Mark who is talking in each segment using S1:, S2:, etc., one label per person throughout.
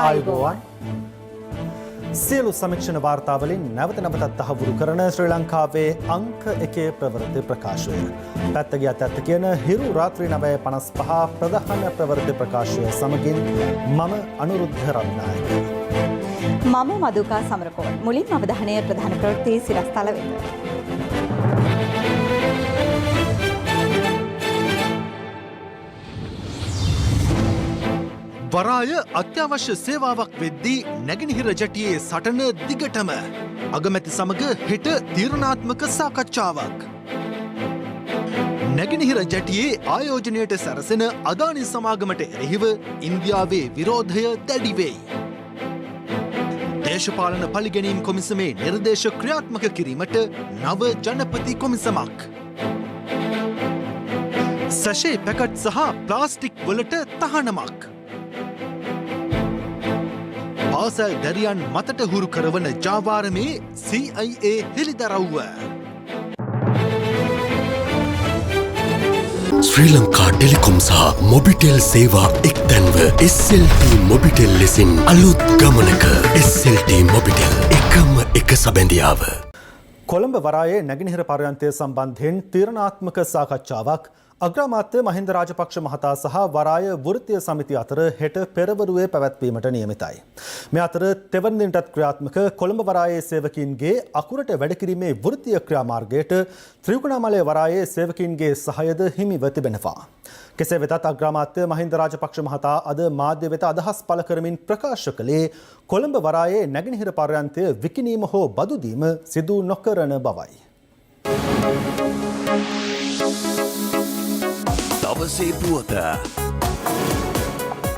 S1: ආයුබෝවන් සියලු සමීක්ෂණ වාර්තාවලින් නැවත නැවතත් තහවුරු කරන ශ්‍රී ලංකාවේ අංක 1 ප්‍රවෘත්ති ප්‍රකාශය. පැත්ත ගියත් ඇත්ත කියන හිරු රාත්‍රී 9:55 ප්‍රධාන ප්‍රවෘත්ති ප්‍රකාශය සමගින් මම අනුරුද්ධ රත්නායක.
S2: මම මදුකා සමරකෝන්. මුලින් අවධානය ප්‍රධාන ප්‍රවෘත්ති සිරස්තල වෙත.
S3: වරාය අත්‍යවශ්‍ය සේවාවක් වෙද්දී නැගෙනහිර ජැටියේ සටන දිගටම අගමැති සමග හෙට තීරණාත්මක සාකච්ඡාවක්. නැගෙනහිර ජැටියේ ආයෝජනයට සැරසෙන අදානි සමාගමට එරෙහිව ඉන්දියාවේ විරෝධය දැඩි වෙයි. දේශපාලන පලිගැනීම් කොමිසමේ නිර්දේශ ක්‍රියාත්මක කිරීමට නව ජනපති කොමිසමක්. සැෂේ පැකට් සහ ප්ලාස්ටික් වලට තහනමක්. පාසල් දැරියන් මතට හුරු කරවන ජාවාරමේ CIA හෙළිදරව්ව.
S4: ශ්‍රී ලංකා ටෙලිකොම් සහ මොබිටෙල් සේවා එක්තැන්ව SLT මොබිටෙල් ලෙසින් අලුත් ගමනක SLT මොබිටෙල් එකම එක සබැඳියාව.
S1: කොළඹ වරායේ නැගෙනහිර පර්යන්තය සම්බන්ධයෙන් තීරණාත්මක සාකච්ඡාවක් අග්‍රාමාත්‍ය මහින්ද රාජපක්ෂ මහතා සහ වරාය වෘත්තීය සමිතිය අතර හෙට පෙරවරුවේ පැවැත්වීමට නියමිතයි. මේ අතර තෙවන දිනටත් ක්‍රියාත්මක කොළඹ වරායේ සේවකීන්ගේ අකුරට වැඩකිරීමේ වෘත්තීය ක්‍රියාමාර්ගයට ත්‍රිකුණාමලය වරායේ සේවකීන්ගේ සහයද හිමිව තිබෙනවා. කෙසේ වෙතත් අග්‍රාමාත්‍ය මහින්ද රාජපක්ෂ මහතා අද මාධ්‍ය වෙත අදහස් පළ කරමින් ප්‍රකාශ කළේ කොළඹ වරායේ නැගෙනහිර පර්යන්තය විකිණීම හෝ බදු දීම සිදු නොකරන බවයි.
S4: දවසේ පුවත.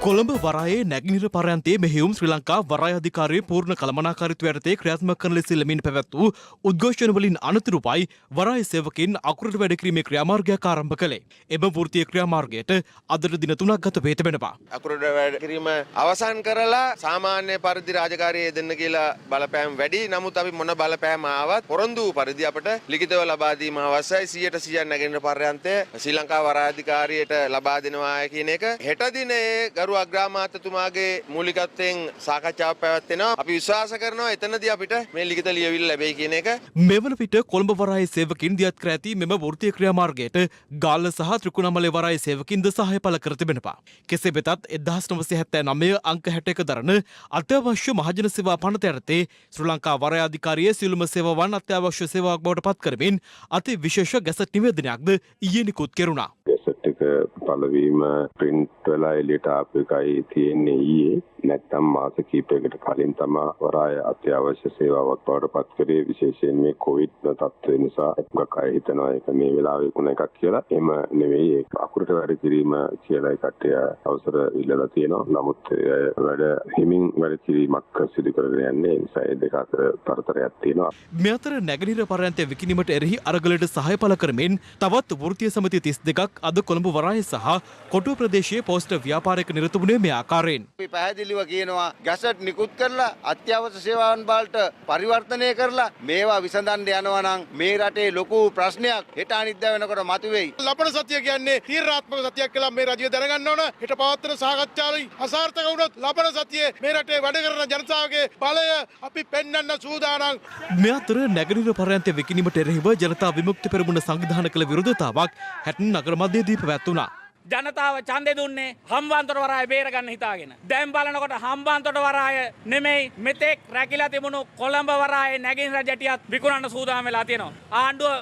S3: කොළඹ වරායේ නැගෙනහිර පර්යන්තයේ මෙහෙයුම් ශ්‍රී ලංකා වරාය අධිකාරියේ පූර්ණ කළමනාකාරීත්වය යටතේ ක්‍රියාත්මක කරන ලෙස ලැබෙන පැවැත් වූ උද්ඝෝෂණ වලින් අනතුරුවයි වරාය සේවකයන් අකුරට වැඩ කිරීමේ ක්‍රියාමාර්ගයක් ආරම්භ කළේ. එම වෘත්තීය ක්‍රියාමාර්ගයට අදට දින 3ක් ගත වේ තිබෙනවා.
S5: අකුරට වැඩ කිරීම අවසන් කරලා සාමාන්‍ය පරිදි රාජකාරිය දෙන්න කියලා බලපෑම් වැඩි. නමුත් අපි මොන බලපෑම ආවත් පොරොන්දු පරිදි අපට ලිඛිතව ලබා දීම අවශ්‍යයි. 100% නැගෙනහිර පර්යන්තය ශ්‍රී ලංකා වරාය අධිකාරියට ලබා දෙනවා කියන එක හෙට දිනේ ගරු අග්‍රාමාත්‍යතුමාගේ මූලිකත්වයෙන් සාකච්ඡාවක් පැවැත්වෙනවා. අපි විශ්වාස කරනවා එතනදී අපිට මේ ලිඛිත ලියවිල්ල ලැබෙයි කියන එක.
S3: මෙවන විට කොළඹ වරායේ සේවකින් දියත් කර ඇති මෙම වෘත්තීය ක්‍රියාමාර්ගයට ගාල්ල සහ ත්‍රිකුණාමලය වරායේ සේවකින්ද සහාය පළ කර තිබෙනවා. කෙසේ වෙතත් 1979 අංක 61 දරන අත්‍යවශ්‍ය මහජන සේවා පනත යටතේ ශ්‍රී ලංකා වරාය අධිකාරියේ සියලුම සේවාවන් අත්‍යවශ්‍ය සේවාවක් බවට පත් කරමින් අති විශේෂ ගැසට් නිවේදනයක්ද ඊයේ නිකුත් කෙරුණා.
S6: පළවීම ප්‍රින්ට් වෙලා එළියට ආපු එකයි තියෙන්නේ ඊයේ. නැත්තම් මාස කිහිපයකට කලින් තමයි වරාය අත්‍යවශ්‍ය සේවාවක් බවට පත් කරේ. විශේෂයෙන් මේ කොවිඩ් තත්ත්වය නිසා එක්ක අය හිතනවා ඒක මේ වෙලාවේ වුණ එකක් කියලා. එම නෙවෙයි ඒක අකුරට වැඩ කිරීම කියලා එකට අවසර ඉල්ලලා තියෙනවා. නමුත් වැඩ හිමින් වැඩ කිරීමක් සිදු කරගෙන යන්නේ. ඒ නිසා ඒ දෙක අතර තරතරයක් තියෙනවා.
S3: මේ අතර නැගෙනහිර පර්යන්තය විකිණීමට එරෙහි අරගලයට සහාය පළ කරමින් තවත් වෘත්තීය සමිති 32ක් අද කොළඹ වරාය සහ කොටුව ප්‍රදේශයේ පෝස්ට් ව්‍යාපාරයක නිරත වුණේ මේ ආකාරයෙන්.
S5: අපි පැහැදිලිව කියනවා ගැසට් නිකුත් කරලා අත්‍යවශ්‍ය සේවාවන් වලට පරිවර්තනය කරලා මේවා විසඳන්න යනවා නම් මේ රටේ ලොකු ප්‍රශ්නයක් හෙට අනිද්දා වෙනකොට මතුවේයි.
S7: ලබන සතිය කියන්නේ තීරණාත්මක සතියක් කියලා මේ රජය දැනගන්න ඕන. හෙට පවත්වන සාකච්ඡාවලින් අසාර්ථක වුණොත් ලබන සතියේ මේ රටේ වැඩ කරන ජනතාවගේ බලය අපි පෙන්වන්න සූදානම්.
S3: මේ අතර නැගෙනහිර පර්යන්තය විකිණීමට එරෙහිව ජනතා විමුක්ති පෙරමුණ සංවිධානය කළ විරෝධතාවක් හැටන් නගර මධ්‍යයේදී පැවැත්වුණා.
S8: ජනතාව ඡන්දෙ දුන්නේ හම්බන්තොට වරාය බේරගන්න හිතාගෙන. දැන් බලනකොට හම්බන්තොට වරාය නෙමෙයි මෙතෙක් රැකිලා තිබුණු කොළඹ වරායේ නැගෙනහිර ජැටියත් විකුණන්න සූදානම් වෙලා තියෙනවා. ආණ්ඩුව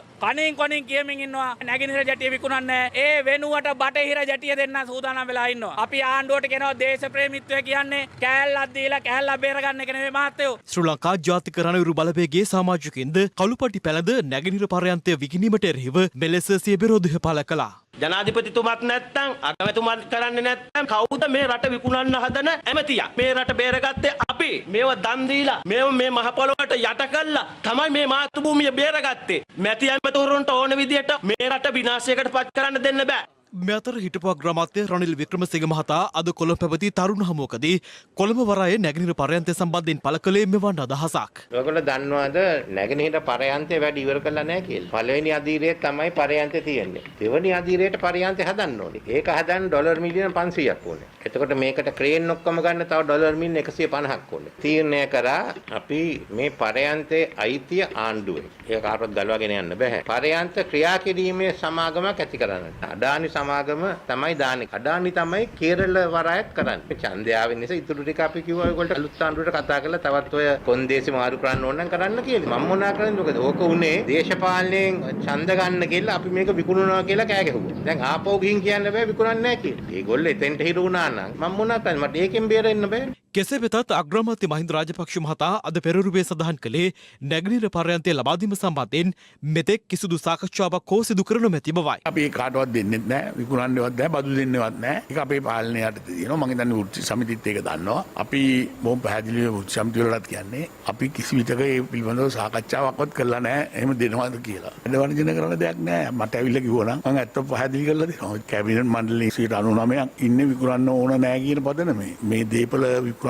S8: කණින් කියමින් ඉන්නවා නැගෙනහිර ජැටිය විකුණන්නේ ඒ වෙනුවට බටහිර ජැටිය දෙන්න සූදානම් වෙලා ඉන්නවා. අපි ආණ්ඩුවට කියනවා දේශප්‍රේමීත්වය කියන්නේ කෑල්ලක් දීලා කෑල්ලක් බේරගන්න එක නෙමෙයි මහත්තයෝ.
S3: ශ්‍රී ලංකා ජාතික රණවිරු බලවේගයේ සමාජිකින්ද කළුපටි පැලඳ නැගෙනහිර පර්යන්තය විකිණීමට එරෙහිව මෙලෙස සිය විරෝධය පළ කළා.
S9: ජනාධිපතිතුමත් නැත්තම් අගමැතිතුමත් කරන්නේ නැත්තම් කවුද මේ රට විකුණන්න හදන ඇමතියා? මේ රට බේරගත්තේ අපි. මේව දන් දීලා මේව මේ මහ පොළොවට යට කළා තමයි මේ මාතෘ භූමිය බේරගත්තේ. මැති ඇමතිවරුන්ට ඕන විදියට මේ රට විනාශයකට පත් කරන්න දෙන්න බෑ.
S3: මේ අතර හිටපු අග්‍රාමාත්‍ය රනිල් වික්‍රමසිංහ මහතා අද කොළඹ පැවති තරුණ හමුවකදී කොළඹ වරායේ නැගෙනහිර පර්යන්තය සම්බන්ධයෙන් පළ කළේ මෙවන් අදහසක්.
S10: ඔයගොල්ලෝ දන්නවද නැගෙනහිර පර්යන්තය වැඩි ඉවර කරලා නැහැ කියලා. පළවෙනි අදියරේ තමයි පර්යන්තය තියෙන්නේ. දෙවෙනි අදියරේට පර්යන්තය හදන්න ඕනේ. ඒක හදන්න ඩොලර් මිලියන 500ක් ඕනේ. එතකොට මේකට ක්‍රේන් ඔක්කොම ගන්න තව ඩොලර් මිලියන 150ක් ඕනේ. තීරණය කරා අපි මේ පර්යන්තයේ අයිතිය ආණ්ඩුවේ. ඒක කාටවත් ගලවගෙන යන්න බෑ. පර්යන්ත ක්‍රියා කිරීමේ සමාගමක් ඇති කරන්න. අඩානි සමාගම තමයි දාන්නේ. අඩානි තමයි කේරළ වරායත් කරන්නේ. මේ ඡන්දයාවෙන් නිසා ඉතුරු ටික අපි කිව්වා ඒගොල්ලෝ අලුත් ආණ්ඩුවට කතා කරලා තවත් ඔය කොන්දේසි මාරු කරන්න ඕන නම් කරන්න කියලා. මම මොනා කරන්නේ මොකද? ඕක උනේ දේශපාලනයෙන් ඡන්ද ගන්න කියලා අපි මේක විකුණනවා කියලා කෑ ගැහුවා. දැන් ආපහු ගිහින් කියන්න බෑ විකුණන්නේ නැහැ කියලා. ඒගොල්ලෝ එතෙන්ට හිරු වුණා නම් මම මොනා කරන්නේ? මට ඒකෙන් බේරෙන්න බෑ.
S3: කෙසේ වෙතත් අග්‍රාමාත්‍ය මහින්ද රාජපක්ෂ මහතා අද පෙරරුවේ සඳහන් කළේ නැගෙනහිර පර්යන්තය ලබා දීම සම්බන්ධයෙන් මෙතෙක් කිසිදු සාකච්ඡාවක් හෝ සිදු කර නොමැති බවයි.
S11: අපි කාටවත් දෙන්නෙත් නැහැ, විකුණන්නේවත් නැහැ, බදු දෙන්නේවත් නැහැ. ඒක අපේ පාලනය යටතේ තියෙනවා. මම හිතන්නේ වෘත්ති සමිතිත් ඒක දන්නවා. අපි බොහොම පැහැදිලිව වෘත්ති සමිතිය වලට කියන්නේ අපි කිසි විටක ඒ පිළිබඳව සාකච්ඡාවක්වත් කරලා නැහැ. එහෙම දෙනවද කියලා. වැඩවර්ජන කරන දෙයක් නැහැ. මට ඇවිල්ලා කිව්වා නම් මම ඇත්තට පැහැදිලි කරලා දෙනවා. කැබිනට් මණ්ඩලයේ 99ක් ඉන්නේ විකුණන්න ඕන නැහැ කියන පදනමේ. මේ දීපල විකුණන්න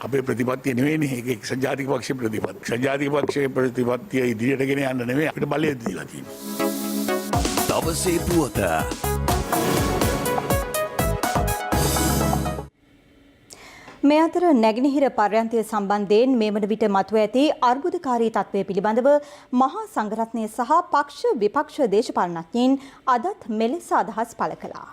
S11: අපේ ප්‍රතිපත්තිය නෙවෙයිනේ. ඒක එක්සත් ජාතික පක්ෂයේ ප්‍රතිපත්තිය. එක්සත් ජාතික පක්ෂයේ ප්‍රතිපත්තිය ඉදිරියට ගෙන යන්න නෙවෙයි අපිට බලය දීලා තියෙන්නේ.
S4: දවසේ පුවත.
S2: මේ අතර නැගෙනහිර පර්යන්තය සම්බන්ධයෙන් මේ වන විට මතුව ඇති අර්බුදකාරී තත්ත්වය පිළිබඳව මහා සංඝරත්නය සහ පක්ෂ විපක්ෂ දේශපාලනඥයින් අදත් මෙලෙස අදහස් පළ කළා.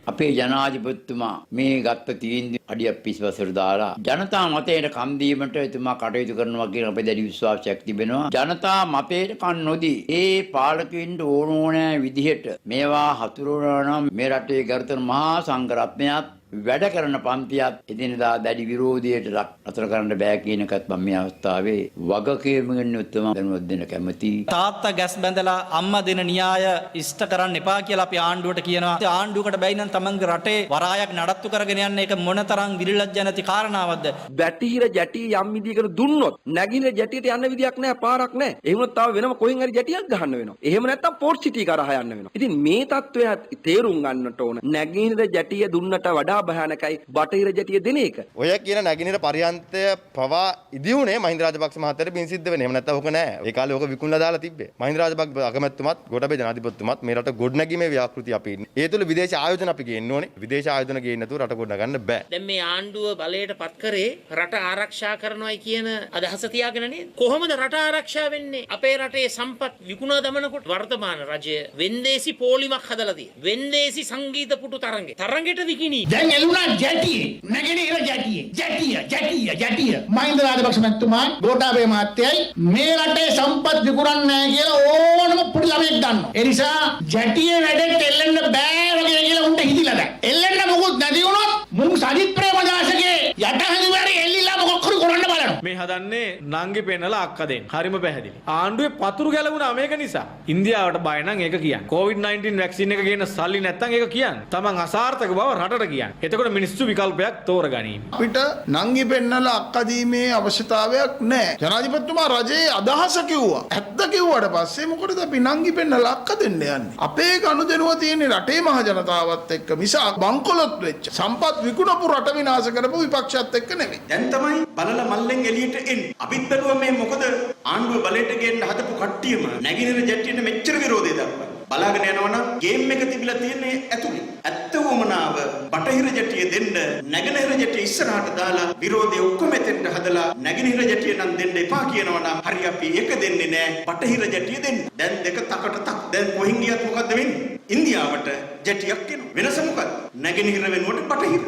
S12: අපේ ජනාධිපතිතුමා මේ ගත්ත තීන්දුව අඩියක් පිස්වසට දාලා ජනතා මතයට කන් දීමට එතුමා කටයුතු කරනවා කියන අපේ දැඩි විශ්වාසයක් තිබෙනවා. ජනතා මතයට කන් නොදී ඒ පාලකයින්ට ඕනෑ විදිහට මේවා හතුරුවනවා නම් මේ රටේ ගරුතර මහා සංඝරත්නයත් වැඩ කරන පන්තියත් එදිනදා දැඩි විරෝධයට අතර කරන්න බෑ කියන එකත් මම මේ අවස්ථාවේ වගකීමකින් උත්තම දැනුවත් දෙන්න කැමතියි.
S13: තාත්තා ගැස් බැඳලා අම්මා දෙන න්‍යාය ඉෂ්ට කරන්න එපා කියලා අපි ආණ්ඩුවට කියනවා. ආණ්ඩුවකට බැයි නම් තමන්ගේ රටේ වරායක් නඩත්තු කරගෙන යන්න ඒක මොනතරම් විරිලැජ්ජ නැති කාරණාවක්ද?
S14: බැටිහිර ජැටිය යම් විදියකට දුන්නොත් නැගින ජැටියට යන්න විදියක් නැහැ, පාරක් නැහැ. ඒ වුණොත් තාම වෙනම කොහෙන් හරි ජැටියක් ගහන්න වෙනවා. එහෙම නැත්නම් පෝට් සිටි කරහා යන්න වෙනවා. ඉතින් මේ තත්ත්වය තේරුම් ගන්නට ඕන. නැගින ජැටිය දුන්නට වඩා භයානකයි බටහිර ජැටිය දෙන එක.
S15: ඔය කියන නැගිනහිර පරියන්තය පවා ඉදිවුනේ මහින්ද රාජපක්ෂ මහත්තයාට පින් සිද්ධ වෙන්නේ. එහෙම නැත්නම් ඕක නෑ. ඒ කාලේ ඕක විකුණලා දාලා තිබ්බේ. මහින්ද රාජපක්ෂ අගමැතිතුමත් ගෝඨාභය ජනාධිපතිතුමත් මේ රට ගොඩනැගීමේ ව්‍යාපෘති අපි ඉන්නේ. ඒ තුල විදේශ ආයෝජන අපි ගේන්න ඕනේ. විදේශ ආයෝජන ගේන්න නැතුව රට ගොඩනගන්න බෑ.
S16: දැන් මේ ආණ්ඩුව බලයට පත් කරේ රට ආරක්ෂා කරනවායි කියන අදහස තියාගෙන නේද? කොහොමද රට ආරක්ෂා වෙන්නේ? අපේ රටේ සම්පත් විකුණා දමනකොට වර්තමාන රජය වෙන්දේසි පොලිමක් හදලා තියෙනවා. වෙන්දේසි සංගීත පුටු තරංගෙට විකිණී.
S7: දැන් එළුණා ජැටියේ නැගෙනහිර ජැටිය මහින්ද රාජපක්ෂ මහත්මයා ගෝඨාභය මහත්තයයි මේ රටේ සම්පත් විකුණන්නේ නැහැ කියලා ඕනම පොඩි ළමෙක් දන්නවා. ඒ නිසා ජැටියේ වැඩට එල්ලෙන්න බෑ වගේ කියලා උන්ට හිතිලා දැන්. එල්ලෙන්න මොකුත් නැති වුණොත් මුන් සජිත් ප්‍රේමදාසගේ යටහඳුවරේ එල්ලිලා මොකක් කරු කරන්න බලනවා.
S8: මේ හදන්නේ නංගි පෙන්නලා අක්ක දෙන්න. හරිම පැහැදිලි. ආණ්ඩුවේ පතුරු ගැලවුණා මේක නිසා. ඉන්දියාවට බය නම් ඒක කියන්නේ. COVID-19 වැක්සින් එක ගේන සල්ලි නැත්තම් ඒක කියන්නේ. තමන් අසාර්ථක බව රටට කියන්නේ. එතකොට මිනිස්සු විකල්පයක් තෝරගනීම.
S7: අපිට නංගි පෙන්නලා අක්ක දීමේ අවශ්‍යතාවයක් නැහැ. ජනාධිපතිතුමා රජයේ අදහස කිව්වා. ඇත්ත කිව්වට පස්සේ මොකටද අපි නංගි පෙන්නලා අක්ක දෙන්න යන්නේ? අපේ ගනුදෙනුව තියෙන්නේ රටේ මහ ජනතාවත් එක්ක මිසක් බංකොලොත් වෙච්ච සම්පත් විකුණපු රට විනාශ කරපු විපක්ෂයත් එක්ක නෙමෙයි.
S17: දැන් තමයි බලල මල්ලෙන් එළියට එන්නේ. අපිත් බැලුවා මේ මොකද ආණ්ඩුව බලයට ගේන්න හදපු කට්ටියම නැගිනින ජැටියට මෙච්චර විරෝධය දක්වනවා. බලාගෙන යනවනම් ගේම් එක තිබිලා තියෙන්නේ ඇතුලේ. ඇත්ත වමනාව බටහිර ජැටිය දෙන්න නැගෙනහිර ජැටිය ඉස්සරහට දාලා විරෝධය ඔක්කොම එතෙන්ට හදලා නැගෙනහිර ජැටිය නම් දෙන්න එපා කියනවනම් හරි අපි ඒක දෙන්නේ නැහැ. බටහිර ජැටිය දෙන්න. දැන් දෙක තකට තක්. දැන් කොහින් ගියත් මොකද්ද වෙන්නේ? ඉන්දියාවට ජැටියක් එනවා. වෙනස මොකද්ද? නැගෙනහිර වෙනුවට බටහිර.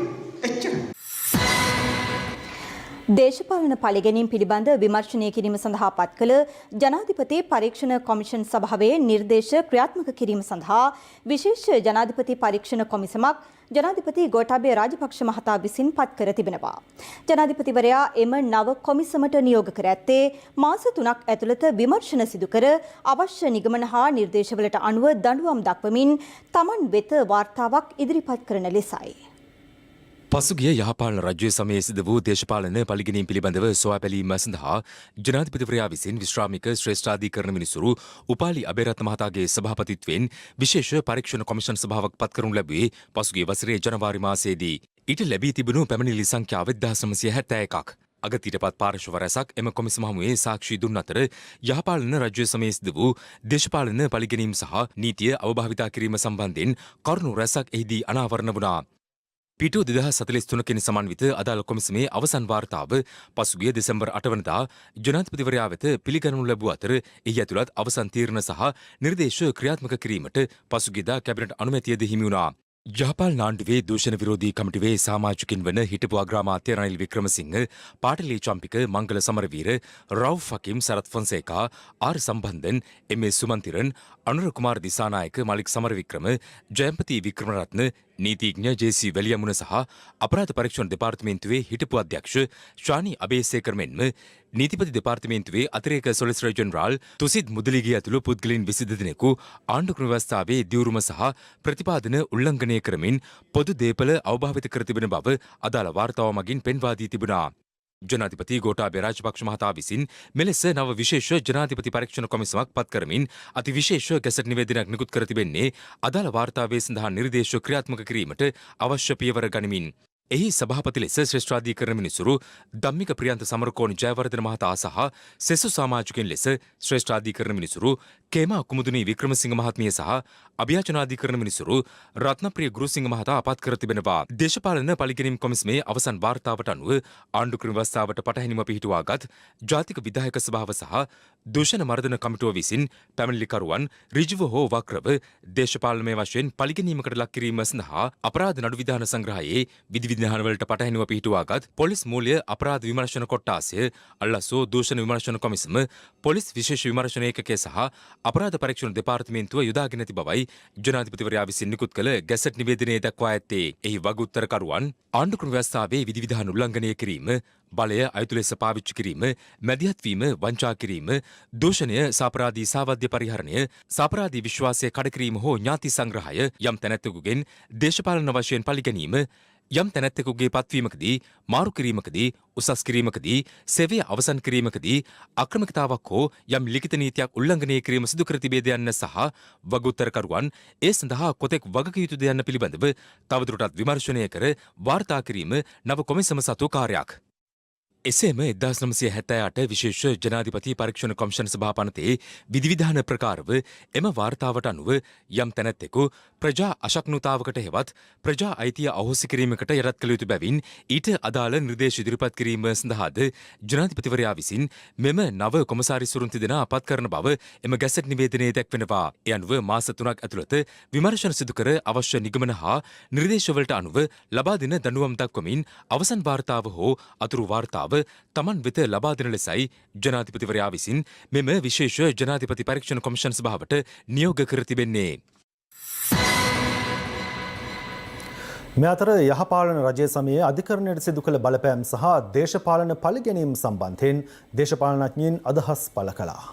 S17: එච්චරයි.
S2: දේශපාලන පළිගැනීම් පිළිබඳ විමර්ශනය කිරීම සඳහා පත් කළ ජනාධිපති පරීක්ෂණ කොමිෂන් සභාවේ නිර්දේශ ක්‍රියාත්මක කිරීම සඳහා විශේෂ ජනාධිපති පරීක්ෂණ කොමිසමක් ජනාධිපති ගෝඨාභය රාජපක්ෂ මහතා විසින් පත් කර තිබෙනවා. ජනාධිපතිවරයා එම නව කොමිසමට නියෝග කර ඇත්තේ මාස 3ක් ඇතුළත විමර්ශන සිදු කර අවශ්‍ය නිගමන හා නිර්දේශවලට අනුව දඬුවම් දක්වමින් තමන් වෙත වාර්තාවක් ඉදිරිපත් කරන ලෙසයි.
S3: පසුගිය යහපාලන රජ්‍ය සමයේ සිදු වූ දේශපාලන පළිගැනීම් පිළිබඳව සොයා බැලීම සඳහා ජනාධිපතිවරයා විසින් විශ්‍රාමික ශ්‍රේෂ්ඨාධිකරණ මිනිසුරු උපාලි අබේරත්න මහතාගේ සභාපතිත්වයෙන් විශේෂ පරීක්ෂණ කොමිෂන් සභාවක් පත් කරනු ලැබුවේ පසුගිය වසරේ ජනවාරි මාසයේදී. ඊට ලැබී තිබුණු පැමිණිලි සංඛ්‍යාව 1971ක්. අගතියටපත් පාර්ශව රැසක් එම කොමිසම හමුවේ සාක්ෂි දුන් අතර යහපාලන රජ්‍ය සමයේ සිදු වූ දේශපාලන පළිගැනීම් සහ නීතිය අවභාවිතා කිරීම සම්බන්ධයෙන් කරුණු රැසක් එහිදී අනාවරණ වුණා. පිටු 2043කින් සමන්විත අදාළ කොමිසමේ අවසන් වාර්තාව පසුගිය දෙසැම්බර් 8 වනදා ජනාධිපතිවරයා වෙත පිළිගනු ලැබුව අතර එහි ඇතුළත් අවසන් තීරණ සහ නිර්දේශ ක්‍රියාත්මක කිරීමට පසුගියදා කැබිනට් අනුමැතියද හිමි වුණා. යහපාලන ආණ්ඩුවේ දූෂණ විරෝධී කමිටුවේ සමාජිකින් වන හිටපු අග්‍රාමාත්‍ය රනිල් වික්‍රමසිංහ, පාටලී චම්පික, මංගල සමරවීර, රවුෆ් හකීම්, සරත් ෆොන්සේකා, ආර් සම්බන්ධන්, එම්.ඒ. සුමන්තිරන්, අනුර කුමාර දිසානායක, මලික් සමරවික්‍රම, ජයම්පති වික්‍රමරත්න, නීතිඥ ජේ.සී. වැලියමුණ සහ අපරාධ පරීක්ෂණ දෙපාර්තමේන්තුවේ හිටපු අධ්‍යක්ෂ ශානි අබේසේකර මෙන්ම නීතිපති දෙපාර්තමේන්තුවේ අතිරේක සොලිසිටර් ජෙනරාල් තුසිද් මුදලිගේ ඇතුළු පුද්ගලයන් 22 දෙනෙකු ආණ්ඩුක්‍රම ව්‍යවස්ථාවේ දියුරුම සහ ප්‍රතිපාදන උල්ලංඝනය කරමින් පොදු දේපල අවභාවිත කර තිබෙන බව අදාළ වාර්තාව මගින් පෙන්වා දී තිබුණා. ජනාධිපති ගෝඨාභය රාජපක්ෂ මහතා විසින් මෙලෙස නව විශේෂ ජනාධිපති පරීක්ෂණ කොමිසමක් පත් කරමින් අතිවිශේෂ ගැසට් නිවේදනයක් නිකුත් කර තිබෙන්නේ අදාළ වාර්තාවේ සඳහන් නිර්දේශ ක්‍රියාත්මක කිරීමට අවශ්‍ය පියවර ගනිමින්. එහි සභාපති ලෙස ශ්‍රේෂ්ඨාධිකරණ මිනිසුරු ධම්මික ප්‍රියන්ත සමරකෝණ ජයවර්ධන මහතා සහ සෙසු සමාජිකයන් ලෙස ශ්‍රේෂ්ඨාධිකරණ මිනිසුරු කේමා කුමුදුනී වික්‍රමසිංහ මහත්මිය සහ අභියාචනාධිකරණ මිනිසුරු රත්නප්‍රිය ගුරුසිංහ මහතා අපත් කර තිබෙනවා. දේශපාලන පළිගැනීම් කොමිසමේ අවසන් වාර්තාවට අනුව ආණ්ඩුක්‍රම ව්‍යවස්ථාවට පටහැනිව පිහිටුවාගත් ජාතික විධායක සභාව සහ දූෂණ මර්දන කමිටුව විසින් පැමිණිලිකරුවන් ඍජුව හෝ වක්‍රව දේශපාලනමය වශයෙන් පළිගැනීමකට ලක් කිරීම සඳහා අපරාධ නඩු විධාන සංග්‍රහයේ විධානවලට පටහැනිව පිහිටුවාගත් පොලිස් මූල්‍ය අපරාධ විමර්ශන කොට්ටාසය, අල්ලසෝ දූෂණ විමර්ශන කොමිසම, පොලිස් විශේෂ විමර්ශන ඒකකය සහ අපරාධ පරීක්ෂණ දෙපාර්තමේන්තුව යොදාගෙන ඇති බවයි ජනාධිපතිවරයා විසින් නිකුත් කළ ගැසට් නිවේදනයේ දක්වා ඇත්තේ. එහි වගඋත්තරකරුවන් ආණ්ඩුක්‍රම ව්‍යවස්ථාවේ විධිවිධාන උල්ලංඝනය කිරීම, බලය අයුතු ලෙස පාවිච්චි කිරීම, මැදිහත් වීම, වංචා කිරීම, දූෂණය, සාපරාධී සාවද්‍ය පරිහරණය, සාපරාධී විශ්වාසය කඩකිරීම හෝ ඥාති සංග්‍රහය, යම් තැනැත්තෙකුගෙන් දේශපාලන වශයෙන් පළිගැනීම, යම් තැනැත්තෙකුගේ පත්වීමකදී, මාරු කිරීමකදී, උසස් කිරීමකදී, සේවය අවසන් කිරීමකදී අක්‍රමිකතාවක් හෝ යම් ලිඛිත නීතියක් උල්ලංඝනය කිරීම සිදු කර තිබේද යන්න සහ වගඋත්තරකරුවන් ඒ සඳහා කොතෙක් වගකිව යුතුද යන්න පිළිබඳව තවදුරටත් විමර්ශනය කර වාර්තා කිරීම නව කොමිසම සතු කාර්යයක්. එසේම 1978 විශේෂ ජනාධිපති පරීක්ෂණ කොමිෂන් සභාපනතේ විධිවිධාන ප්‍රකාරව එම වාර්තාවට අනුව යම් තැනැත්තෙකු ප්‍රජා අශක්නුතාවකට හෙවත් ප්‍රජා අයිතිය අහෝසි කිරීමකට යටත් කළ යුතු බැවින් ඊට අදාළ නිර්දේශ ඉදිරිපත් කිරීම සඳහාද ජනාධිපතිවරයා විසින් මෙම නව කොමසාරිස්වරුන් තිදෙනා පත් කරන බව එම ගැසට් නිවේදනයේ දැක්වෙනවා. ඒ අනුව මාස 3ක් ඇතුළත විමර්ශන සිදු කර අවශ්‍ය නිගමන හා නිර්දේශවලට අනුව ලබා දෙන දඬුවම් දක්වමින් අවසන් වාර්තාව හෝ අතුරු වාර්තාව තමන් වෙත ලබා දෙන ලෙසයි ජනාධිපතිවරයා විසින් මෙම විශේෂ ජනාධිපති පරීක්ෂණ කොමිෂන් සභාවට නියෝග කර තිබෙන්නේ.
S1: මේ අතර යහපාලන රජය සමයේ අධිකරණයට සිදු කළ බලපෑම් සහ දේශපාලන පළිගැනීම් සම්බන්ධයෙන් දේශපාලනඥයින් අදහස් පළ කළා.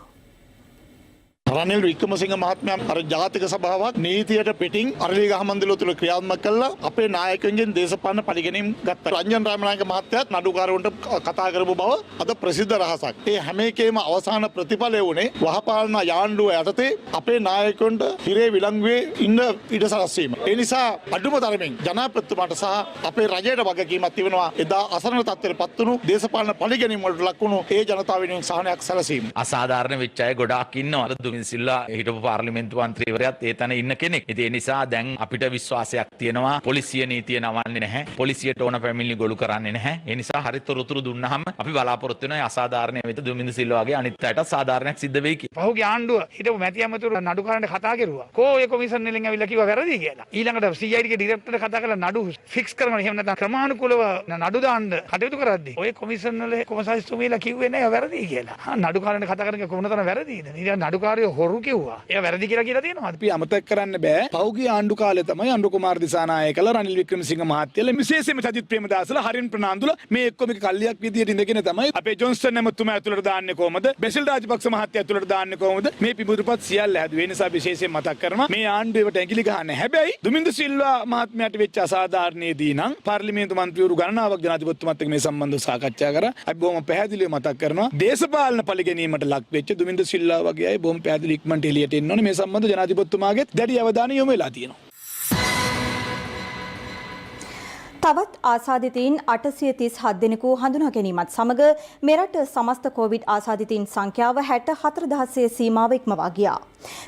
S11: රනිල් වික්‍රමසිංහ මහත්මයා අර ජාතික සභාවක් නීතියට පිටින් අරලිගහ මන්දිරය තුල ක්‍රියාත්මක කළා. අපේ නායකයන්ගෙන් දේශපාලන පරිගැනීම් ගත්තා. රංජන් රාමනායක මහත්තයාත් නඩුකාරවන්ට කතා කරපු බව අද ප්‍රසිද්ධ රහසක්. ඒ හැම එකේම අවසාන ප්‍රතිඵලය වුණේ වහපාලන යාණ්ඩුව යටතේ අපේ නායකයන්ට හිරේ විලංගුවේ ඉන්න ඉඩ සලස්වීම. ඒ නිසා අඩුම තරමින් ජනාධිපතිතුමාට සහ අපේ රජයට වගකීමක් තිබෙනවා. එදා අසරණ තත්ත්වයට පත් වුණු දේශපාලන පරිගැනීම් වලට ලක් වුණු ඒ ජනතාව වෙනුවෙන් සහනයක් සැලසීම.
S18: අසාධාරණ වෙච්ච අය ගොඩාක් ඉන්නවා. සිල්ලා හිටපු පාර්ලිමේන්තු මන්ත්‍රීවරයාත් ඒ තැන ඉන්න කෙනෙක්. ඉතින් ඒ නිසා දැන් අපිට විශ්වාසයක් තියෙනවා පොලිසිය නීතිය නවන්නේ නැහැ. පොලිසියට ඕන පැමිණිලි ගොළු කරන්නේ නැහැ. ඒ නිසා හරිත තොරතුරු දුන්නාම අපි බලාපොරොත්තු වෙනවා අසාධාරණ වෙත දුමින්ද සිල්වා වගේ අනිත් අයට සාධාරණයක් සිද්ධ වෙයි කියලා.
S7: පහුගිය ආණ්ඩුව හිටපු මැති ඇමතුරු නඩුකාරන්ට කතා කරුවා. කෝ ඒ කොමිෂන් වලින් ඇවිල්ලා කිව්වා වැරදි කියලා. ඊළඟට CID ගේ ඩිරෙක්ටර්ට කතා කරලා නඩු ෆික්ස් කරනවා. එහෙම නැත්නම් ක්‍රමානුකූලව නඩු දාන්න කටයුතු කරද්දී ඔය කොමිෂන් වල කොමසාරිස්තුමීලා කිව්වේ නැහැ වැරදි කියලා. නඩුකාරන්ට කතා කරගෙන කොහොමද වැරදිද? ඊළඟ නඩුකාරයෝ
S11: ඔය හොරු කිව්වා. ඒ වැරදි කියලා තියෙනවා. අපි අමතක කරන්න බෑ. පෞගිය ආණ්ඩු කාලේ තමයි අනුර කුමාර දිසානායකලා රනිල් වික්‍රමසිංහ මහත්තයලා විශේෂයෙන්ම සජිත් ප්‍රේමදාසලා හරින් ප්‍රනාන්දුල මේ එක්කම කල්ලියක් විදියට ඉඳගෙන තමයි අපේ ජොන්සන් ඇමතුමා ඇතුළට දාන්නේ කොහමද? බෙසිල් රාජපක්ෂ මහත්තයා ඇතුළට දාන්නේ කොහමද? මේ පිඹුරුපත් සියල්ල හැදුවේ. ඒ නිසා විශේෂයෙන් මතක් කරනවා මේ ආණ්ඩුවට ඇඟිලි ගහන්න. හැබැයි දුමින්ද සිල්වා මහත්මයාට වෙච්ච අසාධාරණයේදී නම් පාර්ලිමේන්තු මන්ත්‍රීවරු ගණනාවක් ජනාධිපතිතුමත් එක්ක මේ සම්බන්ධව සාකච්ඡා කරා. අපි බොහොම පැහැදිලිව මතක් කරනවා දේශපාලන පරිගැනීමට ලක් වෙච්ච දුමින්ද සිල්වා වගේ අය බොහොම පැහැදිලි ඉක්මනට එළියට එන්න ඕනේ. මේ සම්බන්ධව ජනාධිපතිතුමාගේ දැඩි අවධානය යොමු වෙලා තියෙනවා.
S2: තවත් ආසාදිතයින් 837 දෙනෙකු හඳුනා ගැනීමත් සමග මෙරට සමස්ත කොවිඩ් ආසාදිතයින් සංඛ්‍යාව 64000 සීමාව ඉක්මවා ගියා.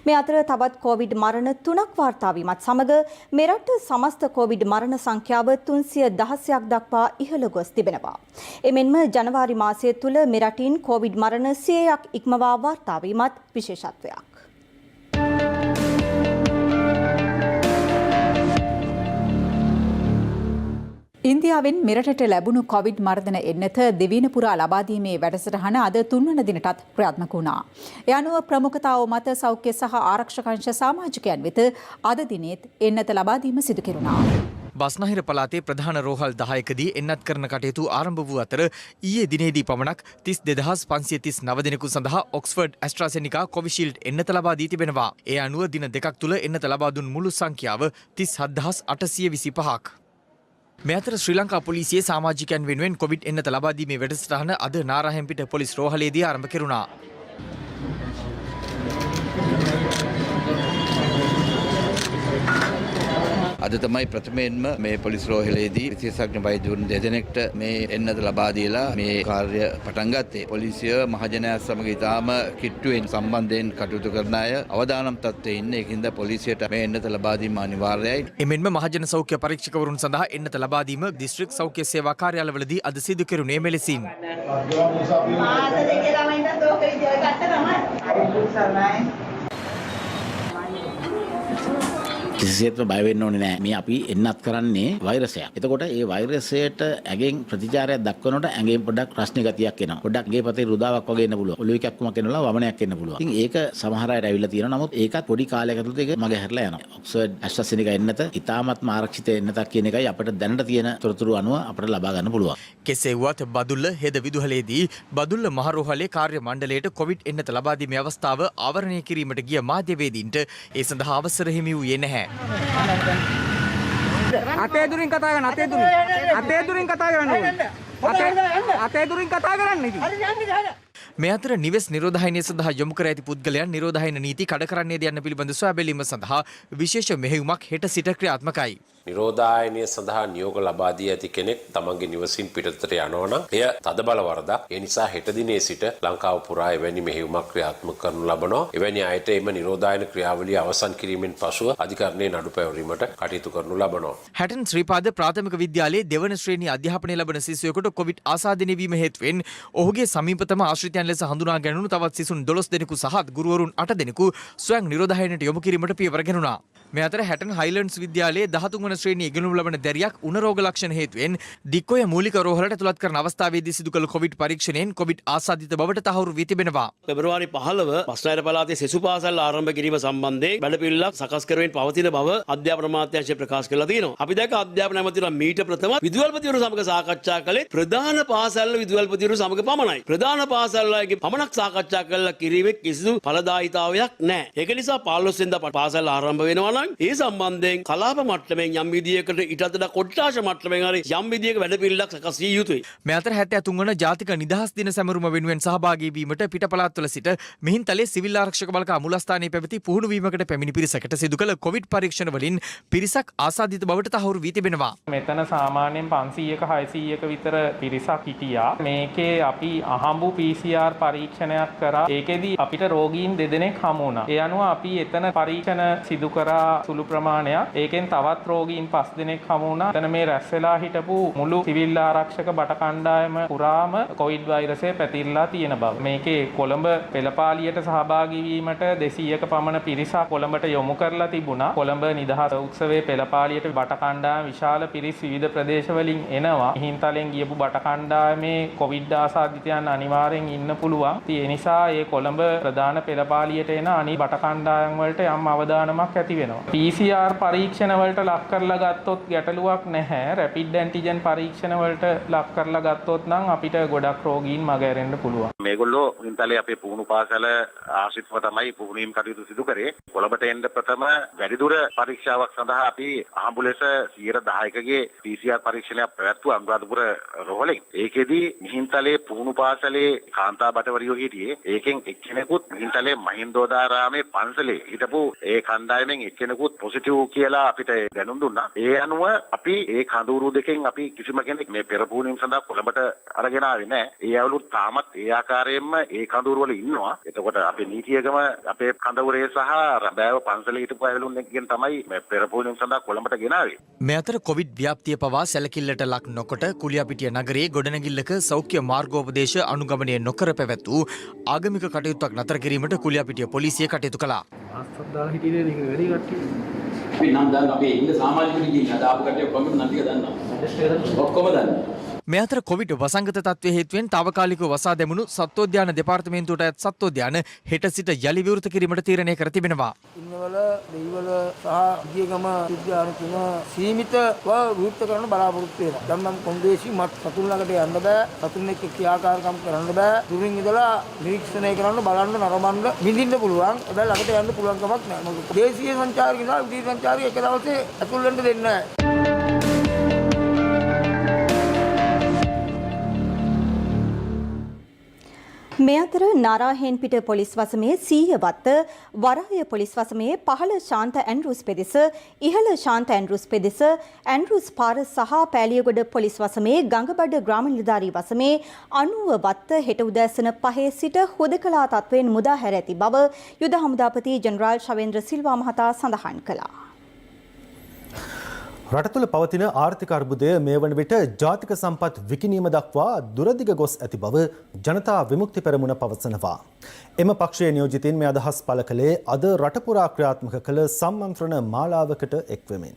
S2: මේ අතර තවත් කොවිඩ් මරණ 3ක් වාර්තා වීමත් සමග මෙරට සමස්ත කොවිඩ් මරණ සංඛ්‍යාව 316ක් දක්වා ඉහළ ගොස් තිබෙනවා. එමෙන්ම ජනවාරි මාසය තුල මෙරටින් කොවිඩ් මරණ 100ක් ඉක්මවා වාර්තා වීමත් විශේෂත්වයක්.
S19: ඉන්දියාවෙන් මෙරටට ලැබුණු කොවිඩ් මර්ධන එන්නත දෙවින පුරා ලබා දීමේ වැඩසටහන අද 3 වන දිනටත් ක්‍රියාත්මක වුණා. ඒ අනුව ප්‍රමුඛතාව මත සෞඛ්‍ය සහ ආරක්ෂක අංශ සමාජිකයන් වෙත අද දිනෙත් එන්නත ලබා දීම සිදු කෙරුණා.
S3: බස්නාහිර පළාතේ ප්‍රධාන රෝහල් 10කදී එන්නත් කරන කටයුතු ආරම්භ වූ අතර ඊයේ දිනේදී පමණක් 32539 දෙනෙකු සඳහා ඔක්ස්ෆර්ඩ් ඇස්ට්‍රාසෙනිකා කොවිෂීල්ඩ් එන්නත ලබා දී තිබෙනවා. ඒ අනුව දින දෙකක් තුල එන්නත ලබා දුන් මුළු සංඛ්‍යාව 37825ක්. මේ අතර ශ්‍රී ලංකා පොලිසියේ සමාජිකයන් වෙනුවෙන් කොවිඩ් එන්නත ලබා දීමේ වැඩසටහන අද නාරහෙම්පිට පොලිස් රෝහලේදී ආරම්භ කෙරුණා.
S12: අද තමයි ප්‍රථමයෙන්ම මේ පොලිස් රෝහලේදී විශේෂඥ වෛද්‍යවරුන් දෙදෙනෙක්ට මේ එන්නත ලබා දීලා මේ කාර්ය පටන් ගත්තේ. පොලිසිය මහජනයා සමග ඉතාම කිට්ටුවෙන් සම්බන්ධයෙන් කටයුතු කරන අය අවදානම් තත්ත්වයේ ඉන්නේ. ඒකින්ද පොලිසියට මේ එන්නත ලබා දීම අනිවාර්යයි.
S3: එමෙන්ම මහජන සෞඛ්‍ය පරීක්ෂකවරුන් සඳහා එන්නත ලබා දීම දිස්ත්‍රික් සෞඛ්‍ය සේවා කාර්යාලවලදී අද සිදු කෙරුණේ මෙලෙසින්.
S20: කිසිසේත්ම බය වෙන්න ඕනේ නැහැ. මේ අපි එන්නත් කරන්නේ වෛරසයක්. එතකොට ඒ වෛරසයට ඇඟෙන් ප්‍රතිචාරයක් දක්වනකොට ඇඟෙන් පොඩ්ඩක් රස්නේ ගතියක් එනවා. පොඩ්ඩක් ගේ පතේ රුදාවක් වගේ එන්න පුළුවන්. ඔළුවේ කැක්කුමක් එනවා, වමනයක් එන්න පුළුවන්. ඉතින් ඒක සමහර අයට ඇවිල්ලා තියෙනවා. නමුත් ඒකත් පොඩි කාලයක ඇතුළත ඒක මගේ හැරලා යනවා. ඔක්ස්ෆර්ඩ් ඇස්ට්‍රාසෙනිකා එන්නත ඉතාමත්ම ආරක්ෂිත එන්නතක් කියන එකයි අපිට දැනට තියෙන තොරතුරු අනුව අපිට ලබා ගන්න පුළුවන්.
S3: කෙසේ වුවත් බදුල්ල හෙද විදුහලේදී බදුල්ල මහරෝහලේ කාර්ය මණ්ඩලයට කොවිඩ් එන්නත ලබා දීමේ අවස්ථාව ආවරණය කිරීමට ගිය මාධ්‍යවේදීන්ට ඒ සඳහා අවසර හිමි වූයේ නැහැ.
S21: අතේ දුරින් කතා කරන්න අතේ දුරින් කතා කරන්න අතේ දුරින් කතා කරන්න ඉතින්
S3: මේ අතර නිවෙස් නිරෝධායනය සඳහා යොමු කර ඇති පුද්ගලයන් නිරෝධායන නීති කඩ කරන්නේද යන්න පිළිබඳ සොයා බැලීම සඳහා විශේෂ මෙහෙයුමක් හෙට සිට ක්‍රියාත්මකයි.
S22: නිරෝධායනය සඳහා නියෝග ලබා දී ඇති කෙනෙක් තමන්ගේ නිවසින් පිටතට යනවා නම් එය තදබල වරදක්. ඒ නිසා හෙට දිනේ සිට ලංකාව පුරා එවැනි මෙහෙයුමක් ක්‍රියාත්මක කරනු ලබනවා. එවැනි අයට එම නිරෝධායන ක්‍රියාවලිය අවසන් කිරීමෙන් පසුව අධිකරණයේ නඩු පැවරීමට කටයුතු කරනු ලබනවා.
S3: හැටන් ශ්‍රීපාද ප්‍රාථමික විද්‍යාලයේ දෙවන ශ්‍රේණි අධ්‍යාපනය ලබන සිසුවෙකුට කොවිඩ් ආසාදනය වීම හේතුවෙන් ඔහුගේ සමීපතම ආශ්‍රිතයන් ලෙස හඳුනා ගැනුණු තවත් සිසුන් 12 දෙනෙකු සහ ගුරුවරුන් 8 දෙනෙකු ස්වයං නිරෝධායනයට යොමු කිරීමට පියවර ගැනුණා. මේ අතර හැටන් හයිලන්ඩ්ස් විද්‍යාලයේ 13 වන ශ්‍රේණියේ ඉගෙනුම් ලබන දැරියක් උණ රෝග ලක්ෂණ හේතුවෙන් දික්කොය මූලික රෝහලට ඇතුළත් කරන අවස්ථාවේදී සිදු කළ කොවිඩ් පරීක්ෂණයෙන් කොවිඩ් ආසාදිත බවට තහවුරු වී තිබෙනවා.
S9: පෙබරවාරි 15 බස්නාහිර පළාතේ සෙසු පාසල් ආරම්භ කිරීම සම්බන්ධයෙන් වැඩපිළිවෙලක් සකස් කරමින් පවතින බව අධ්‍යාපන අමාත්‍යාංශය ප්‍රකාශ කළා තියෙනවා. අපි දැක්ක අධ්‍යාපන ඇමතිවරයා මීට ප්‍රථම විදුහල්පතිවරු සමග සාකච්ඡා කළේ ප්‍රධාන පාසල් විදුහල්පතිවරු සමග පමණයි. ප්‍රධාන පාසල් වලගේ පමණක් සාකච්ඡා කළා කිරීමේ කිසිදු ඵලදායීතාවයක් නැහැ. ඒක නිසා 15 වෙනිදා පාසල් ආරම්භ වෙනවා නම් ඒ සම්බන්ධයෙන් කලාප මට්ටමින් යම් විදියකට ඊට වඩා කොට්ටාශ මට්ටමින් හරි යම් විදියක වැඩපිළිවෙලක් සකස් විය යුතුයි.
S3: මේ අතර 73 වන ජාතික නිදහස් දින සැමරුම වෙනුවෙන් සහභාගී වීමට පිට පළාත්වල සිට මිහින්තලේ සිවිල් ආරක්ෂක බලක මුලස්ථානයේ පැවති පුහුණු වීමකට පැමිණි පිරිසකට සිදු කළ කොවිඩ් පරීක්ෂණ වලින් පිරිසක් ආසාදිත බවට තහවුරු වී තිබෙනවා.
S23: මෙතන සාමාන්‍යයෙන් 500ක 600ක විතර පිරිසක් හිටියා. මේකේ අපි අහඹු PCR පරීක්ෂණයක් කරා. ඒකෙදි අපිට රෝගීන් දෙදෙනෙක් හමු වුණා. ඒ අනුව අපි එතන පරීක්ෂණ සිදු කරා සුළු ප්‍රමාණයක්. ඒකෙන් තවත් රෝගීන් රෝගීන් 5 දෙනෙක් හමු වුණා. එතන මේ රැස් වෙලා හිටපු මුළු සිවිල් ආරක්ෂක බට කණ්ඩායම පුරාම කොවිඩ් වෛරසය පැතිරලා තියෙන බව. මේකේ කොළඹ පෙළපාලියට සහභාගී වීමට 200ක පමණ පිරිසක් කොළඹට යොමු කරලා තිබුණා. කොළඹ නිදහස් උත්සවයේ පෙළපාලියට බට කණ්ඩායම විශාල පිරිස් විවිධ ප්‍රදේශවලින් එනවා. හින්තලෙන් ගියපු බට කණ්ඩායමේ කොවිඩ් ආසාදිතයන් අනිවාර්යෙන් ඉන්න පුළුවන්. ඒ නිසා ඒ කොළඹ ප්‍රධාන පෙළපාලියට එන අනිත් බට කණ්ඩායම් වලට යම් අවදානමක් ඇති වෙනවා. PCR පරීක්ෂණ වලට ලක් කරලා ගත්තොත් ගැටලුවක් නැහැ. රැපිඩ් ඇන්ටිජන් පරීක්ෂණ වලට ලක් කරලා ගත්තොත් නම් අපිට ගොඩක් රෝගීන් මග ඇරෙන්න පුළුවන්.
S5: මේගොල්ලෝ හින්තලේ අපේ පුහුණු පාසල ආශ්‍රිතව තමයි පුහුණුවීම් කටයුතු සිදු කරේ. කොළඹට එන්න ප්‍රථම වැඩිදුර පරීක්ෂාවක් සඳහා අපි අහඹු ලෙස 10%කගේ PCR පරීක්ෂණයක් පැවැත්වුවා අනුරාධපුර රෝහලෙන්. ඒකෙදී මිහින්තලේ පුහුණු පාසලේ කාන්තා බටවරියෝ හිටියේ. ඒකෙන් එක්කෙනෙකුත් මිහින්තලේ මහින්දෝදාරාමේ පන්සලේ හිටපු ඒ කණ්ඩායමෙන් එක්කෙනෙකුත් පොසිටිව් කියලා අපිට දැනුම් දුන්නා. ඒ අනුව අපි ඒ කඳවුරු දෙකෙන් අපි කිසිම කෙනෙක් මේ පෙර පුහුණුවීම් සඳහා කොළඹට අරගෙන ආවේ නැහැ. ඒ අයලුත් තාමත් ඒ ආකාරයෙන්ම ඒ කඳවුරු වල ඉන්නවා. එතකොට අපේ නීතියකම අපේ කඳවුරේ සහ රබෑව පන්සලේ හිටපු අයලුන් එක්කෙන් තමයි මේ පෙර පුහුණුවීම් සඳහා කොළඹට ගෙනාවේ.
S3: මේ අතර කොවිඩ් ව්‍යාප්තිය පවා සැලකිල්ලට ලක් නොකොට කුලියාපිටිය නගරයේ ගොඩනැගිල්ලක සෞඛ්‍ය මාර්ගෝපදේශ අනුගමනය නොකර පැවැත් වූ ආගමික කටයුත්තක් නතර කිරීමට කුලියාපිටිය පොලිසිය කටයුතු කළා.
S21: අස්තදාලා හිටියේ නේ වැඩි කට්ටිය.
S12: අපි නම් දැන් අපේ ඉන්න සමාජිකයන් ඉන්න අද ආපු කට්ටිය කොහොමද නම් ටික දන්නවා. ඔක්කොම දන්නවා.
S3: මේ අතර කොවිඩ් වසංගත තත්ත්වයේ හේතුවෙන් తాවකාලිකව වසා දැමුණු සත්වෝද්‍යාන දෙපාර්තමේන්තුවට අයත් සත්වෝද්‍යාන හෙට සිට යලි විවෘත කිරීමට තීරණය කර තිබෙනවා.
S21: ඉන්නවල දෙයිවල සහ ගියගම උද්‍යාන තුන සීමිතව විවෘත කරන්න බලාපොරොත්තු වෙනවා. දැන් මම කොන්දේසි මත් සතුන් ළඟට යන්න බෑ. සතුන් එක්ක ක්‍රියාකාරකම් කරන්න බෑ. දුරින් ඉඳලා නිරීක්ෂණය කරන්න බලන්න නරඹන්න විඳින්න පුළුවන්. හැබැයි ළඟට යන්න පුළුවන් කමක් නැහැ. මොකද දේශීය සංචාරකිනා විදේශ සංචාරක එක දවසේ ඇතුල් වෙන්න දෙන්නේ නැහැ.
S2: මේ අතර නාරාහෙන්පිට පොලිස් වසමේ 100 වත්ත, වරාය පොලිස් වසමේ 15 ශාන්ත ඇන්ඩ්‍රූස් පෙදෙස, ඉහළ ශාන්ත ඇන්ඩ්‍රූස් පෙදෙස, ඇන්ඩ්‍රූස් පාර සහ පෑලියගොඩ පොලිස් වසමේ ගංගබඩ ග්‍රාම නිලධාරී වසමේ 90 වත්ත හෙට උදෑසන 5 සිට හුදකලා තත්වයෙන් මුදා හැර ඇති බව යුද හමුදාපති ජෙනරාල් ශවේන්ද්‍ර සිල්වා මහතා සඳහන් කළා.
S1: රට තුළ පවතින ආර්ථික අර්බුදය මේ වන විට ජාතික සම්පත් විකිණීම දක්වා දුරදිග ගොස් ඇති බව ජනතා විමුක්ති පෙරමුණ පවසනවා. එම පක්ෂයේ නියෝජිතින් මේ අදහස් පළ කළේ අද රට පුරා ක්‍රියාත්මක කළ සම්මන්ත්‍රණ මාලාවකට එක්වෙමින්.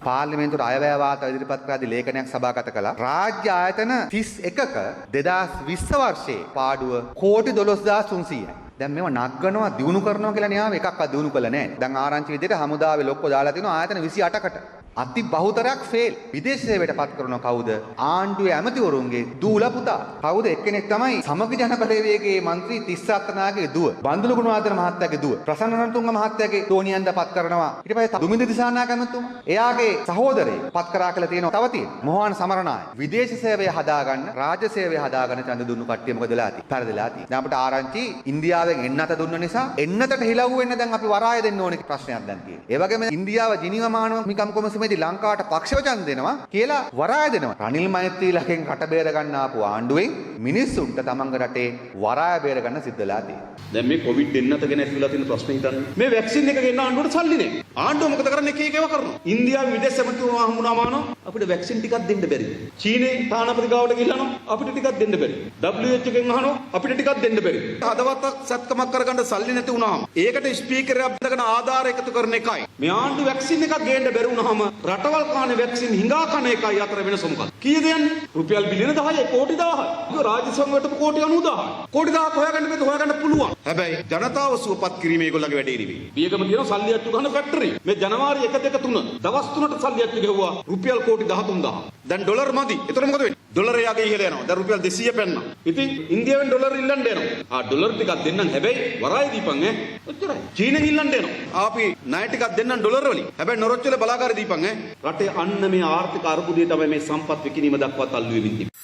S6: පාර්ලිමේන්තුවට අයවැය වාර්තා ඉදිරිපත් කරද්දී ලේඛනයක් සභාගත කළා. රාජ්‍ය ආයතන 31ක 2020 වර්ෂයේ පාඩුව කෝටි 12300යි. දැන් මේව නග්ගනවා දිනු කරනවා කියලා න්යාම එකක්වත් දිනු කළා නැහැ. දැන් ආරංචි විදිහට හමුදාවේ ලොක්කෝ දාලා තිනවා ආයතන 28කට. අති බහුතරයක් ෆේල්. විදේශ සේවයට පත් කරන කවුද? ආණ්ඩුවේ ඇමතිවරුන්ගේ දූලා පුතා. කවුද? එක්කෙනෙක් තමයි සමගි ජන බලවේගයේ മന്ത്രി තිස්ස අත්නාගේ දුව. බන්දුල ගුණවර්ධන මහත්තයාගේ දුව. ප්‍රසන්න රණතුංග මහත්තයාගේ තෝනියන්ද පත් කරනවා. ඊට පස්සේ දුමින්ද දිසානායක ඇමතුමා. එයාගේ සහෝදරේ පත් කරා කියලා තියෙනවා. තව තියෙනවා. මොහාන සමරනාය. විදේශ සේවය හදාගන්න, රාජ්‍ය සේවය හදාගන්න ඡන්ද දුන්නු කට්ටිය මොකද වෙලා තියෙන්නේ? පෙරදලා තියෙන්නේ. දැන් අපිට ආරංචි ඉන්දියාවෙන් එන්නත දුන්න නිසා එන්නතට හිලව් වෙන්න දැන් අපි වරාය දෙන්න ඕනේ ප්‍රශ්නයක් දැන් තියෙනවා. ඒ වගේම ඉන්දියාව ජිනීවා මානව හිමිකම් කොමිසමේදී ලංකාවට පක්ෂවචන දෙනවා කියලා වරාය දෙනවා. රනිල් මෛත්‍රීලගෙන් රට බේර ගන්න ආපු ආණ්ඩුවෙන් මිනිස්සුන්ට තමන්ගේ රටේ වරාය බේර ගන්න සිද්ධ වෙලා තියෙනවා.
S17: දැන් මේ කොවිඩ් එන්නත ගැන ඇතිවලා තියෙන ප්‍රශ්නේ හිතන්න. මේ වැක්සින් එක ගෙන්න ආණ්ඩුවට සල්ලි නෑ. ආණ්ඩුව මොකද කරන්නේ? එක එකව කරනවා. ඉන්දියාවේ විදේශ ඇමතිතුමා හම්බුනාම අපිට වැක්සින් ටිකක් දෙන්න බැරි. චීනේ තානාපති ගාවට ගිහලා අපිට ටිකක් දෙන්න බැරි. WHO එකෙන් අහනවා අපිට ටිකක් දෙන්න බැරි. හදවතක් සත්කමක් කරගන්න සල්ලි නැති වුණාම ඒකට ස්පීකරයක් බඳගෙන ආධාර එකතු කරන එකයි. මේ ආණ්ඩු වැක්සින් එකක් ගේන්න බැරි වුණාම රටවල් කානේ වැක්සින් හිඟා කන එකයි අතර වෙනස මොකක්ද? කීයද යන්නේ? රුපියල් බිලියන 10යි කෝටි 1000යි. ඒක රාජ්‍ය සංවර්ධන කෝටි 90000යි. කෝටි 1000ක් හොයාගන්න බෑ හොයාගන්න පුළුවන්. හැබැයි ජනතාව සුවපත් කිරීම ඒගොල්ලන්ගේ වැඩේ නෙවෙයි. බියගම තියෙන සල්ලි අච්චු ගන්න ෆැක්ටරි. මේ ජනවාරි 1 2 3 දවස් 3ට සල්ලි අච්චු ගෙවුවා රුපියල් කෝටි 13000. දැන් ඩොලර් මදි. ඒතර මොකද වෙන්නේ? ඩොලර් යාගේ ඉහළ යනවා. දැන් රුපියල් 200 පෙන්නා. ඉතින් ඉන්දියාවෙන් ඩොලර් ඉල්ලන්න එනවා. ඩොලර් ටිකක් දෙන්නම් හැබැයි වරාය දීපන් ඈ. ඔච්චරයි. චීනෙන් ඉල්ලන්න එනවා. අපි ණය ටිකක් දෙන්නම් ඩොලර් වලින්. හැබැයි නොරොච්චල බලාගාර දීපන් ඈ. රටේ අන්න මේ ආර්ථික අර්බුදය තමයි මේ සම්පත් විකිණීම දක්වා තල්ලු වෙමින් තිබෙන්නේ.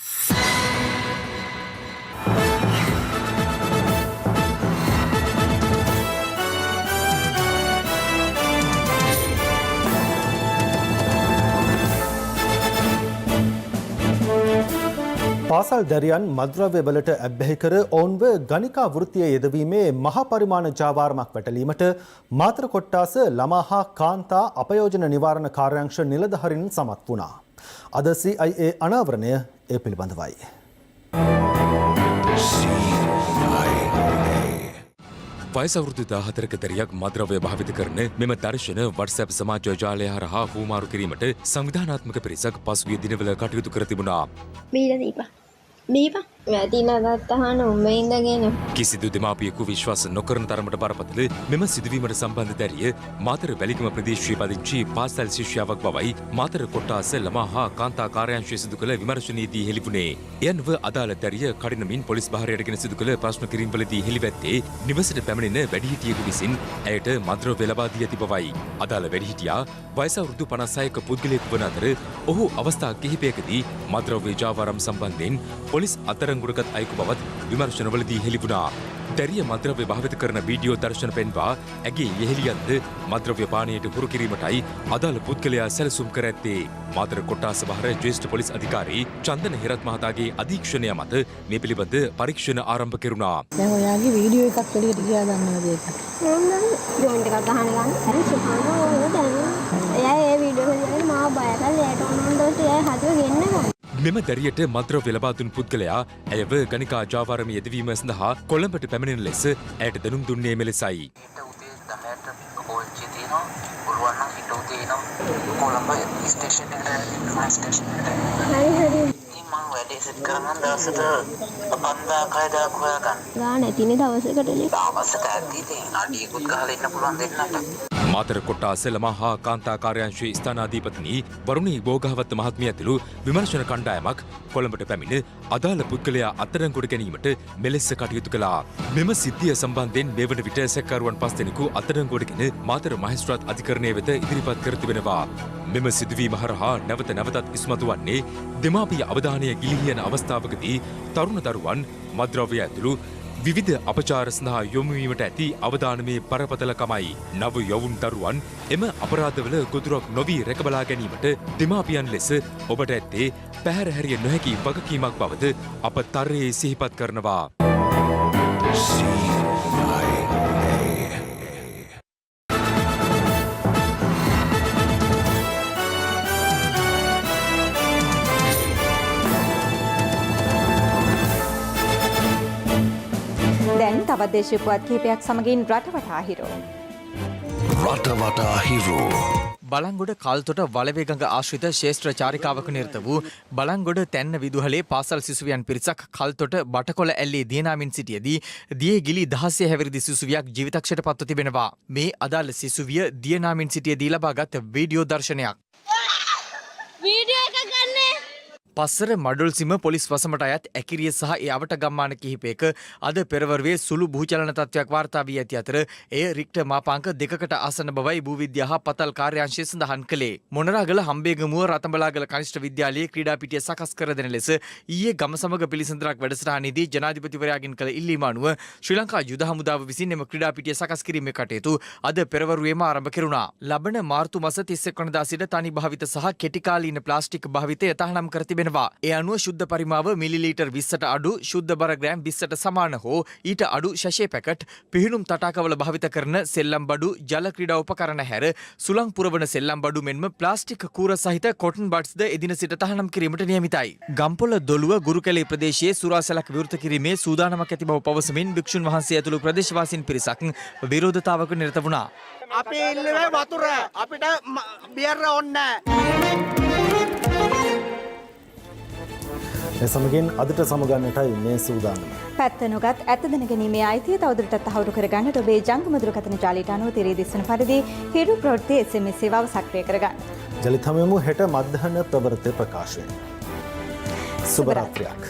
S1: පාසල් දැරියන් මද්‍රව්‍ය වලට ඇබ්බැහි කර ඔවුන්ව ගණිකා වෘත්තිය යෙදවීමේ මහා පරිමාණ ජාවාරමක් වැටලීමට මාතර කොට්ටාස ළමා හා කාන්තා අපයෝජන නිවාරණ කාර්යාංශ නිලධාරීන් සමත් වුණා. අද CIA අනාවරණය ඒ පිළිබඳවයි.
S4: වයස අවුරුදු 14ක දරියක් මද්‍රව්‍ය භාවිත කරන මෙම දර්ශන WhatsApp සමාජ ජාලය හරහා හුවමාරු කිරීමට සංවිධානාත්මක පිරිසක් පසුගිය දිනවල කටයුතු කර තිබුණා.
S10: බීපා වැටිලා ගත්තහන උඹ ඉඳගෙන
S4: කිසිදු දෙමාපියෙකු විශ්වාස නොකරන තරමට බරපතල මෙම සිදුවීමට සම්බන්ධ දැරිය මාතර වැලිගම ප්‍රදේශයේ පදිංචි පාසල් ශිෂ්‍යාවක් බවයි මාතර කොට්ටාස ළමා හා කාන්තා කාර්යාංශය සිදු කළ විමර්ශනයේදී හෙළිවුණේ. එයන්ව අදාළ දැරිය කඩිනමින් පොලිස් භාරයටගෙන සිදු කළ ප්‍රශ්න කිරීම්වලදී හෙළිවැත්තේ නිවසට පැමිණෙන වැඩිහිටියෙකු විසින් ඇයට මද්‍රව්‍ය ලබා දී ඇති බවයි. අදාළ වැඩිහිටියා වයස අවුරුදු 56ක පුද්ගලයෙකු වන අතර ඔහු අවස්ථා කිහිපයකදී මද්‍රව්‍ය ජාවාරම් සම්බන්ධයෙන් පොලිස් අත්අඩංගුවටගත් අයෙකු බවත් විමර්ශනවලදී හෙළිවුණා. දැරිය මද්‍රව්‍ය භාවිත කරන වීඩියෝ දර්ශන පෙන්වා ඇගේ යෙහෙළියන්ද මද්‍රව්‍ය පානයට හුරු කිරීමටයි අදාළ පුද්ගලයා සැලසුම් කර ඇත්තේ. මාතර කොට්ටාස භාර ජ්‍යෙෂ්ඨ පොලිස් අධිකාරී චන්දන හිරත් මහතාගේ අධීක්ෂණය මත මේ පිළිබඳ පරීක්ෂණ ආරම්භ කෙරුණා.
S10: දැන් ඔයාගේ වීඩියෝ එකක් එළියට ගියා ගන්නවද ඒක? මම ජොයින්ට් එකක් ගහන ගන්න. හරි සුඛානෝ දැන් එයා ඒ වීඩියෝ එකෙන් මාව බය කරලා එයාට ඕනොන්දොට එයා හදුව ගෙන්නනවා.
S4: මෙම දැරියට මද්‍රව්‍ය ලබා දුන් පුද්ගලයා ඇයව ගණිකා ජාවාරම යෙදවීම සඳහා කොළඹට පැමිණෙන ලෙස ඇයට දැනුම් දුන්නේ මෙලෙසයි. මාතර කොට්ටාස ළමා හා කාන්තා කාර්යාංශයේ ස්ථානාධිපතිනි වරුණී බෝගහවත්ත මහත්මිය ඇතුළු විමර්ශන කණ්ඩායමක් කොළඹට පැමිණ අදාළ පුද්ගලයා අත්අඩංගුවට ගැනීමට මෙලෙස කටයුතු කළා. මෙම සිද්ධිය සම්බන්ධයෙන් මේ වන විට සැකකරුවන් 5 දෙනෙකු අත්අඩංගුවටගෙන මාතර මහේස්ත්‍රාත් අධිකරණය වෙත ඉදිරිපත් කර තිබෙනවා. මෙම සිදුවීම හරහා නැවත නැවතත් ඉස්මතු වන්නේ දෙමාපිය අවධානය ගිලිහී යන අවස්ථාවකදී තරුණ දරුවන් මද්‍රව්‍ය ඇතුළු විවිධ අපචාර සඳහා යොමුවීමට ඇති අවධානමේ බරපතලකමයි. නව යොවුන් දරුවන් එම අපරාධවල ගොදුරක් නොවී රැකබලා ගැනීමට දෙමාපියන් ලෙස ඔබට ඇත්තේ පැහැර හැරිය නොහැකි වගකීමක් බවද අප තරයේ සිහිපත් කරනවා.
S2: දැන් තවත් දේශීය පුවත් කිහිපයක් සමගින් රටවටා හිරෝ.
S13: රටවටා හිරෝ.
S3: බලංගොඩ කල්තොට වලවේගඟ ආශ්‍රිත ශේෂ්ත්‍ර චාරිකාවක නිරත වූ බලංගොඩ තැන්න විදුහලේ පාසල් සිසුවියන් පිරිසක් කල්තොට බටකොළ ඇල්ලේ දියනාමින් සිටියදී දියේ ගිලි 16 හැවිරිදි සිසුවියක් ජීවිතක්ෂයට පත්ව තිබෙනවා. මේ අදාළ සිසුවිය දියනාමින් සිටියදී ලබාගත් වීඩියෝ දර්ශනයක්.
S10: වීඩියෝ එක ගන්නේ
S3: පස්සර මඩුල්සිම පොලිස් වසමට අයත් ඇකිරිය සහ ඒ අවට ගම්මාන කිහිපයක අද පෙරවරුවේ සුළු භූචලන තත්ත්වයක් වාර්තා වී ඇති අතර එය රික්ටර් මාපාංක 2කට ආසන්න බවයි භූවිද්‍යා හා පතල් කාර්යාංශය සඳහන් කළේ. මොනරාගල හම්බේගමුව රතඹලාගල කනිෂ්ඨ විද්‍යාලයේ ක්‍රීඩා පිටිය සකස් කර දෙන ලෙස ඊයේ ගම සමග පිළිසඳරක් වැඩසටහනේදී ජනාධිපතිවරයාගෙන් කළ ඉල්ලීම අනුව ශ්‍රී ලංකා යුද හමුදාව විසින් එම ක්‍රීඩා පිටිය සකස් කිරීමේ කටයුතු අද පෙරවරුවේම ආරම්භ කෙරුණා. ලබන මාර්තු මාස 31 වනදා සිට තනි භාවිත සහ කෙටිකාලීන ප්ලාස්ටික් භාවිතය තහනම් කර තිබෙනවා. ඒ අනුව ශුද්ධ පරිමාව මිලිලීටර් 20ට අඩු ශුද්ධ බර ග්‍රෑම් 20ට සමාන හෝ ඊට අඩු ශෂේ පැකට් පිහිනුම් තටාකවල භාවිත කරන සෙල්ලම් බඩු ජල ක්‍රීඩා උපකරණ හැර සුළං පුරවන සෙල්ලම් බඩු මෙන්ම ප්ලාස්ටික් කූර සහිත කොටන් බඩ්ස්ද එදින සිට තහනම් කිරීමට නියමිතයි. ගම්පොළ දොළුව ගුරුකැලේ ප්‍රදේශයේ සුරාසැලක් විවෘත කිරීමේ සූදානමක් ඇති බව පවසමින් භික්ෂුන් වහන්සේ ඇතුළු ප්‍රදේශවාසීන් පිරිසක් විරෝධතාවක නිරත වුණා.
S24: අපි ඉල්ලුවේ වතුර අපිට බියර ඕනේ
S1: මේ සමගින් අදට සමගන්නටයි මේ සූදානම.
S2: පැත්ත නොගත් ඇත්ත දැනගැනීමේ අයිතිය තවදුරටත් තහවුරු කරගන්නට ඔබේ ජංගම දුරකථන ජාලයට අනුව තිරේ දිස්වන පරිදි හිරු ප්‍රවෘත්ති SMS සේවාව සක්‍රිය කරගන්න.
S1: ජලිත හමුවෙමු හෙට මධ්‍යහන ප්‍රවෘත්ති ප්‍රකාශය. සුබ රාත්‍රියක්.